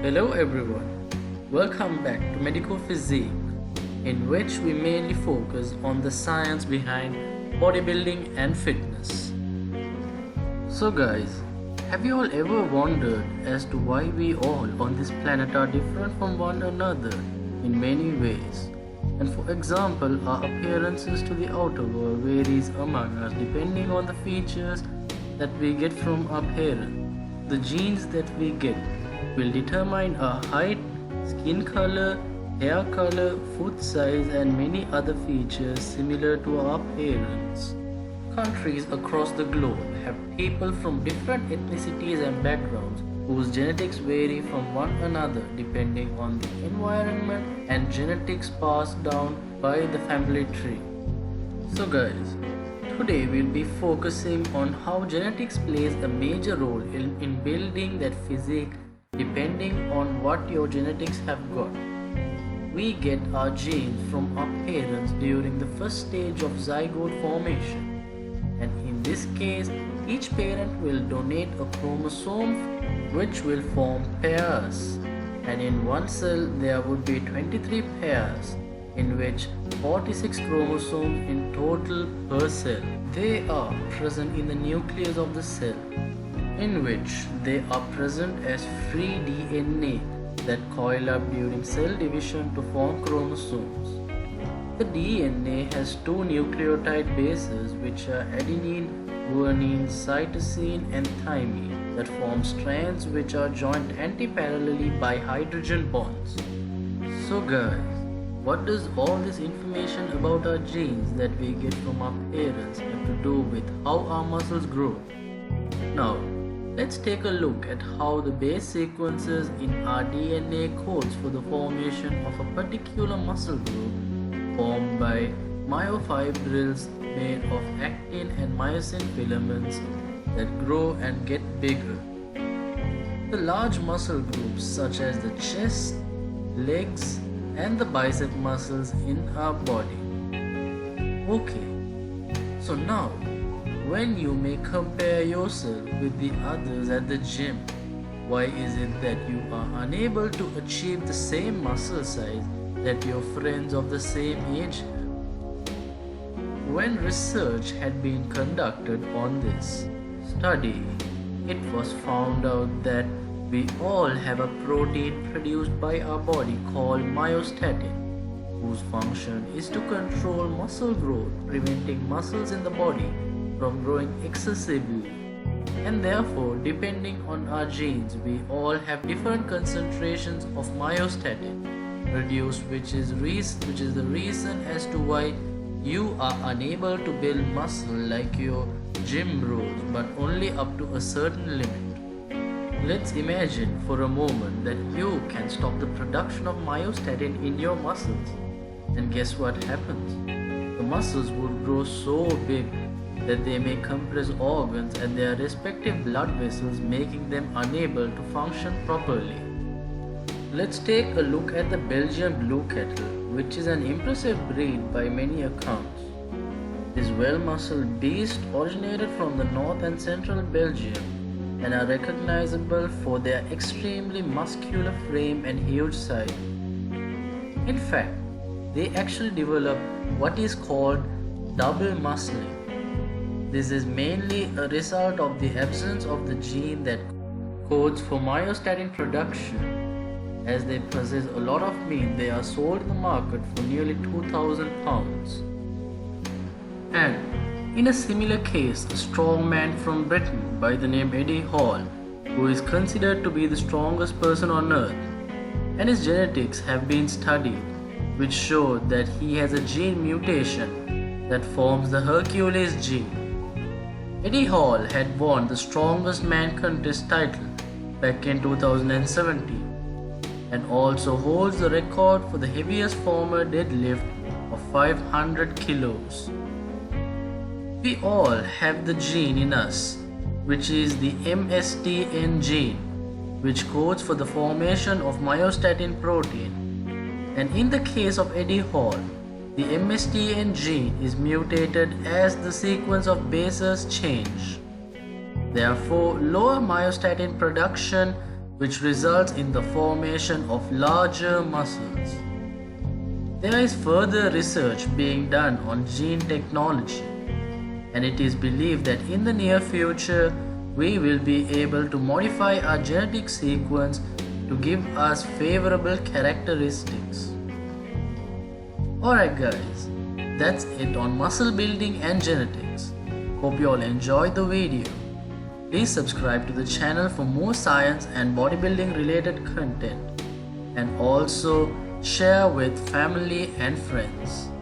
Hello everyone, welcome back to Medical Physique, in which we mainly focus on the science behind bodybuilding and fitness. So guys, have you all ever wondered as to why we all on this planet are different from one another in many ways? And for example, our appearances to the outer world varies among us depending on the features that we get from our parents. The genes that we get will determine our height, skin color, hair color, foot size and many other features similar to our parents. Countries across the globe have people from different ethnicities and backgrounds whose genetics vary from one another depending on the environment and genetics passed down by the family tree. So guys, today we'll be focusing on how genetics plays a major role in building that physique depending on what your genetics have got. We get our genes from our parents during the first stage of zygote formation. And in this case, each parent will donate a chromosome which will form pairs. And in one cell there would be 23 pairs, in which 46 chromosomes in total per cell. They are present in the nucleus of the cell, in which they are present as free DNA that coil up during cell division to form chromosomes. The DNA has two nucleotide bases which are adenine, guanine, cytosine and thymine that form strands which are joined antiparallelly by hydrogen bonds. So guys, what does all this information about our genes that we get from our parents have to do with how our muscles grow? Now, let's take a look at how the base sequences in our DNA codes for the formation of a particular muscle group formed by myofibrils made of actin and myosin filaments that grow and get bigger. The large muscle groups such as the chest, legs and the bicep muscles in our body. Okay, so now when you may compare yourself with the others at the gym, why is it that you are unable to achieve the same muscle size that your friends of the same age have? When research had been conducted on this study, it was found out that we all have a protein produced by our body called myostatin, whose function is to control muscle growth, preventing muscles in the body from growing excessively. And therefore, depending on our genes, we all have different concentrations of myostatin produced, which is the reason as to why you are unable to build muscle like your gym bros, but only up to a certain limit. Let's imagine for a moment that you can stop the production of myostatin in your muscles, and guess what happens? The muscles would grow so big that they may compress organs and their respective blood vessels, making them unable to function properly. Let's take a look at the Belgian blue cattle, which is an impressive breed by many accounts. This well-muscled beast originated from the north and central Belgium and are recognizable for their extremely muscular frame and huge size. In fact, they actually develop what is called double muscling. This is mainly a result of the absence of the gene that codes for myostatin production. As they possess a lot of meat, they are sold in the market for nearly 2,000 pounds. And in a similar case, a strong man from Britain by the name Eddie Hall, who is considered to be the strongest person on earth, and his genetics have been studied, which show that he has a gene mutation that forms the Hercules gene. Eddie Hall had won the strongest man contest title back in 2017 and also holds the record for the heaviest former deadlift of 500 kilos. We all have the gene in us, which is the MSTN gene, which codes for the formation of myostatin protein. And in the case of Eddie Hall, the MSTN gene is mutated as the sequence of bases change. Therefore, lower myostatin production which results in the formation of larger muscles. There is further research being done on gene technology, and it is believed that in the near future we will be able to modify our genetic sequence to give us favorable characteristics. Alright guys, that's it on muscle building and genetics. Hope you all enjoyed the video. Please subscribe to the channel for more science and bodybuilding related content, and also share with family and friends.